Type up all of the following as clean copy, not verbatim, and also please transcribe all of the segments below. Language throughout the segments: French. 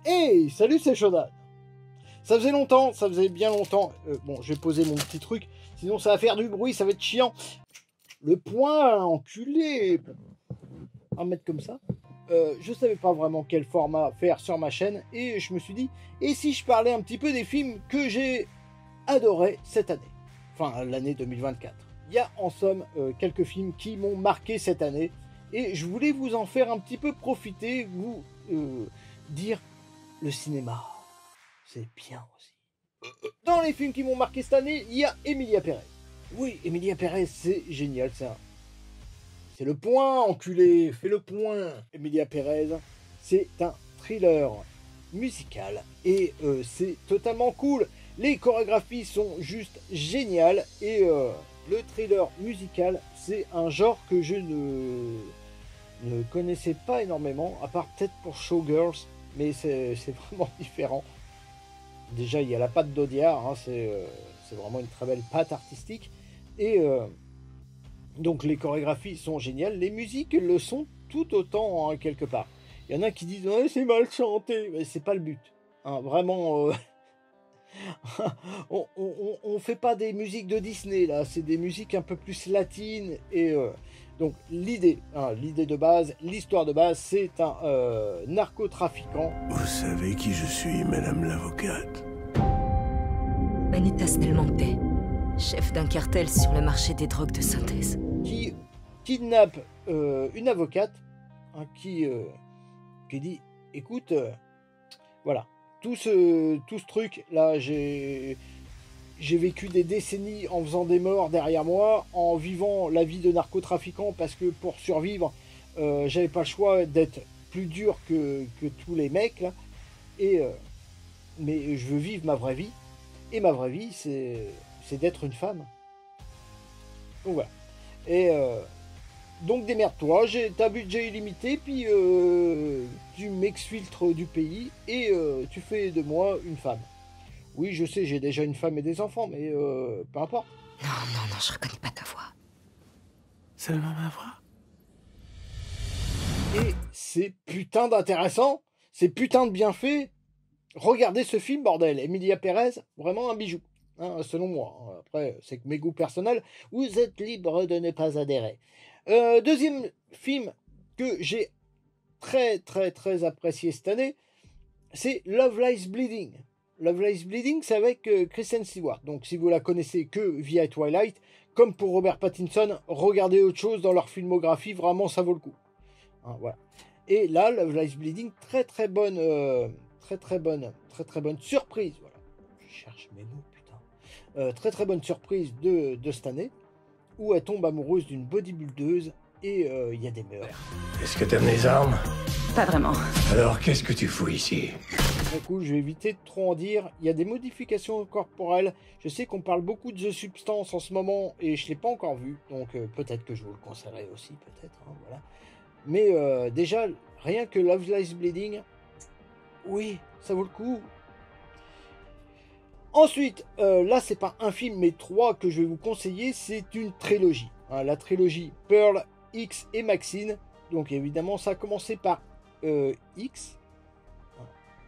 Hey, salut, c'est Shodan. Ça faisait longtemps, ça faisait bien longtemps. Bon, je vais poser mon petit truc, sinon ça va faire du bruit, ça va être chiant. Le point, enculé. Un mètre comme ça. Je savais pas vraiment quel format faire sur ma chaîne et je me suis dit, et si je parlais un petit peu des films que j'ai adorés cette année, enfin l'année 2024. Il y a en somme quelques films qui m'ont marqué cette année et je voulais vous en faire un petit peu profiter, vous dire le cinéma, c'est bien aussi. Dans les films qui m'ont marqué cette année, il y a Emilia Pérez. Oui, Emilia Pérez, c'est génial, c'est le point, enculé, fais le point. Emilia Pérez, c'est un thriller musical et c'est totalement cool. Les chorégraphies sont juste géniales et le thriller musical, c'est un genre que je ne connaissais pas énormément, à part peut-être pour Showgirls, mais c'est vraiment différent. Déjà, il y a la patte d'Audiard, hein, c'est vraiment une très belle patte artistique. Et donc les chorégraphies sont géniales, les musiques le sont tout autant, hein, quelque part. Il y en a qui disent ouais, c'est mal chanté, mais c'est pas le but. Hein, vraiment, on fait pas des musiques de Disney là, c'est des musiques un peu plus latines et donc l'idée de base, l'histoire de base, c'est un narcotrafiquant. Vous savez qui je suis, madame l'avocate? Manitas Del Monte, chef d'un cartel sur le marché des drogues de synthèse. Qui kidnappe une avocate, hein, qui dit écoute, voilà, tout ce truc là, j'ai vécu des décennies en faisant des morts derrière moi, en vivant la vie de narcotrafiquant parce que pour survivre, j'avais pas le choix d'être plus dur que tous les mecs là, et mais je veux vivre ma vraie vie, et ma vraie vie c'est d'être une femme. Donc voilà. Et donc démerde-toi, t'as budget illimité, puis tu m'exfiltres du pays et tu fais de moi une femme. Oui, je sais, j'ai déjà une femme et des enfants, mais peu importe. Non, je reconnais pas ta voix. Seulement ma voix. Et c'est putain d'intéressant, c'est putain de bien fait. Regardez ce film, bordel. Emilia Pérez, vraiment un bijou, hein, selon moi. Après, c'est que mes goûts personnels, vous êtes libre de ne pas adhérer. Deuxième film que j'ai très apprécié cette année, c'est Love Lies Bleeding. Love Lies Bleeding, c'est avec Kristen Stewart. Donc si vous la connaissez que via Twilight, comme pour Robert Pattinson, regardez autre chose dans leur filmographie, vraiment ça vaut le coup. Hein, voilà. Et là, Love Lies Bleeding, très bonne surprise. Voilà. Je cherche mes mots, putain. Très bonne surprise de cette année, où elle tombe amoureuse d'une bodybuildeuse et il y a des meurtres. Est-ce que t'aimes les armes? Pas vraiment. Alors qu'est-ce que tu fous ici? Très cool, je vais éviter de trop en dire. Il y a des modifications corporelles. Je sais qu'on parle beaucoup de The Substance en ce moment et je ne l'ai pas encore vu. Donc peut-être que je vous le conseillerai aussi, peut-être. Hein, voilà. Mais déjà, rien que Love Lies Bleeding, oui, ça vaut le coup. Ensuite, là c'est pas un film mais trois que je vais vous conseiller, c'est une trilogie. Hein, la trilogie Pearl, X et Maxine. Donc évidemment ça a commencé par X,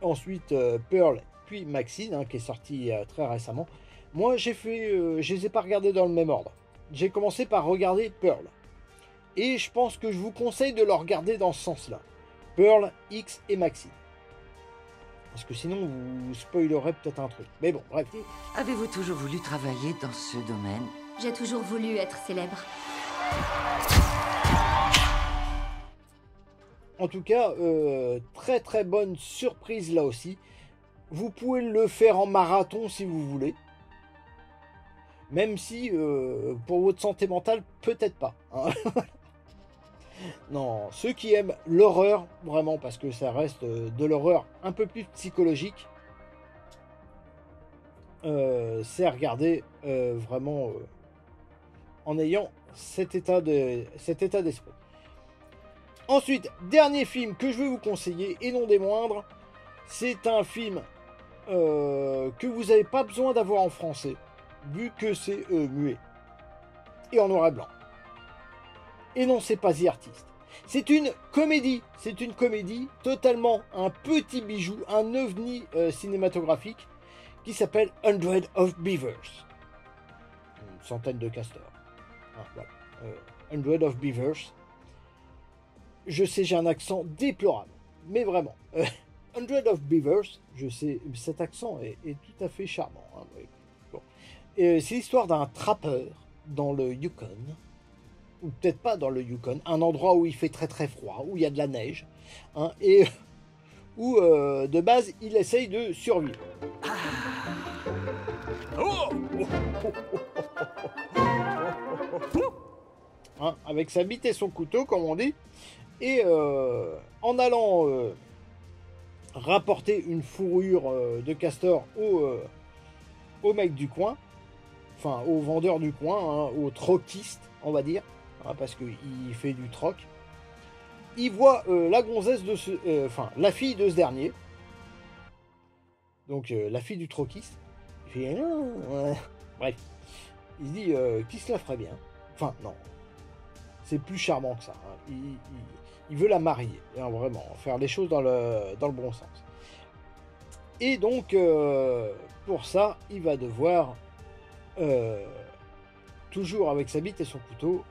ensuite Pearl, puis Maxine, hein, qui est sorti très récemment. Moi je les ai pas regardés dans le même ordre. J'ai commencé par regarder Pearl. Et je pense que je vous conseille de le regarder dans ce sens-là. Pearl, X et Maxine. Parce que sinon, vous spoilerez peut-être un truc. Mais bon, bref. Avez-vous toujours voulu travailler dans ce domaine? J'ai toujours voulu être célèbre. En tout cas, très bonne surprise là aussi. Vous pouvez le faire en marathon si vous voulez. Même si, pour votre santé mentale, peut-être pas. Hein. Non, ceux qui aiment l'horreur, vraiment, parce que ça reste de l'horreur un peu plus psychologique, c'est à regarder vraiment en ayant cet état d'esprit. Ensuite, dernier film que je vais vous conseiller, et non des moindres, c'est un film que vous n'avez pas besoin d'avoir en français, vu que c'est muet, et en noir et blanc. Et non, c'est pas The Artist. C'est une comédie. C'est une comédie totalement un petit bijou, un ovni cinématographique qui s'appelle 100 of Beavers. Une centaine de castors. Ah, voilà. 100 of Beavers. Je sais, j'ai un accent déplorable. Mais vraiment. 100 of Beavers, je sais, cet accent est tout à fait charmant. Hein, oui. Bon. C'est l'histoire d'un trappeur dans le Yukon. Ou peut-être pas dans le Yukon. Un endroit où il fait très très froid, où il y a de la neige. Hein, et où, de base, il essaye de survivre. Hein, avec sa bite et son couteau, comme on dit. Et en allant rapporter une fourrure de castor au mec du coin, enfin au vendeur du coin, hein, au troquiste, on va dire, hein, parce qu'il fait du troc, il voit la gonzesse de ce... enfin, la fille de ce dernier, donc la fille du troquiste, il fait... bref, il se dit qui se la ferait bien. Enfin, non. C'est plus charmant que ça. Hein. Il veut la marier, hein, vraiment, faire les choses dans le bon sens. Et donc, pour ça, il va devoir, toujours avec sa bite et son couteau,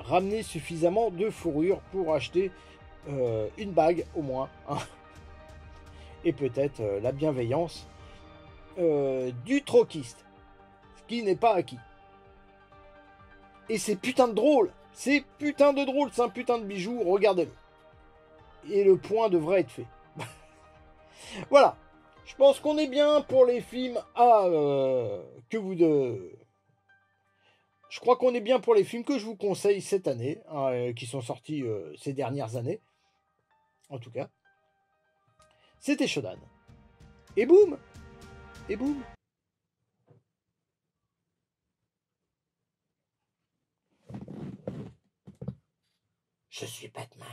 ramener suffisamment de fourrure pour acheter une bague au moins. Hein. Et peut-être la bienveillance du troquiste, ce qui n'est pas acquis. Et c'est putain de drôle. C'est putain de drôle, c'est un putain de bijou, regardez-le. Et le point devrait être fait. Voilà. Je pense qu'on est bien pour les films que vous de... Je crois qu'on est bien pour les films que je vous conseille cette année, hein, qui sont sortis ces dernières années. En tout cas. C'était Shodan. Et boum. Et boum. Je suis Batman.